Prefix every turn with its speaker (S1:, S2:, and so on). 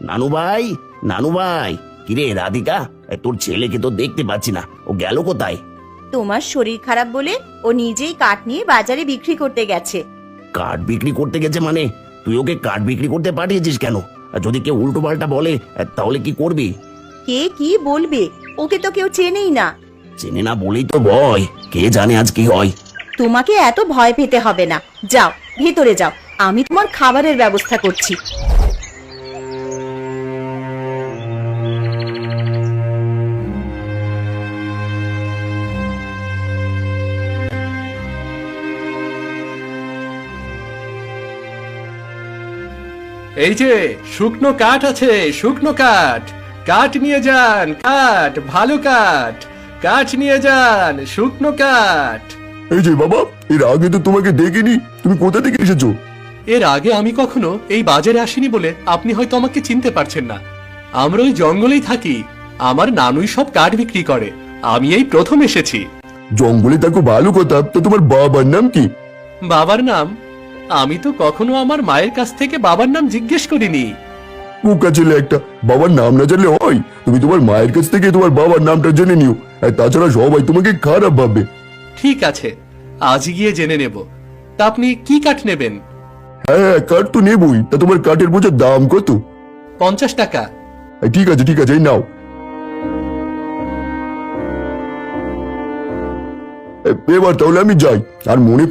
S1: নানু ভাই, নানু ভাই। কিরে রাধিকা, তোর ছেলেকে তো দেখতে পাচ্ছি না, ও গেল কোথায়?
S2: তোমার শরীর খারাপ বলে ও নিজেই কাঠ নিয়ে বাজারে বিক্রি করতে গেছে।
S1: কাঠ বিক্রি করতে গেছে মানে? তুই ওকে কাঠ বিক্রি করতে পাঠিয়েছিস কেন? আর যদি কেউ উল্টো পাল্টা বলে তাহলে কি করবি?
S2: কে কি বলবে, ওকে তো কেউ চেনেই না।
S1: চেনে না বলেই তো ভয়, কে জানে আজ কি হয়।
S2: তোমাকে এত ভয় পেতে হবে না, যাও ভেতরে যাও, আমি তোমার খাবারের ব্যবস্থা করছি।
S3: এই যে শুকনো কাঠ আছে, শুকনো কাঠ, কাঠ নিয়ে যান, কাঠ, ভালো কাঠ, কাঠ নিয়ে যান, শুকনো কাঠ।
S4: এই যে বাবা, এর আগে তো তোমাকে দেখিনি, তুমি কোথা থেকে এসেছো?
S3: এর আগে আমি কখনো এই বাজারে আসিনি বলে আপনি হয়তো আমাকে চিনতে পারছেন না। আমরা ওই জঙ্গলেই থাকি, আমার নানুই সব কাঠ বিক্রি করে, আমি এই প্রথম এসেছি।
S4: জঙ্গলে থাকো ভালো কথা, তো তোমার বাবার নাম কি?
S3: বাবার নাম? আমি তো কখনো আমার মায়ের কাছ থেকে বাবার নাম জিজ্ঞেস করিনি।
S4: কুকা ছেলে একটা, বাবার নাম না জানলে হয়? তুমি তোমার মায়ের কাছ থেকে তোমার বাবার নামটা জেনে নিও, আর তাছাড়া সবাই তোমাকে খারাপ ভাববে।
S3: ঠিক আছে, আজ গিয়ে জেনে নেব। তা আপনি কি কাঠ নেবেন?
S4: হ্যাঁ, কাঠ তো নেবই, তা তোমার কাঠের বোঝার দাম কত?
S3: 50 টাকা।
S4: ঠিক আছে ঠিক আছে, এই নাও। এবার তাহলে আমি যাই, আর মনে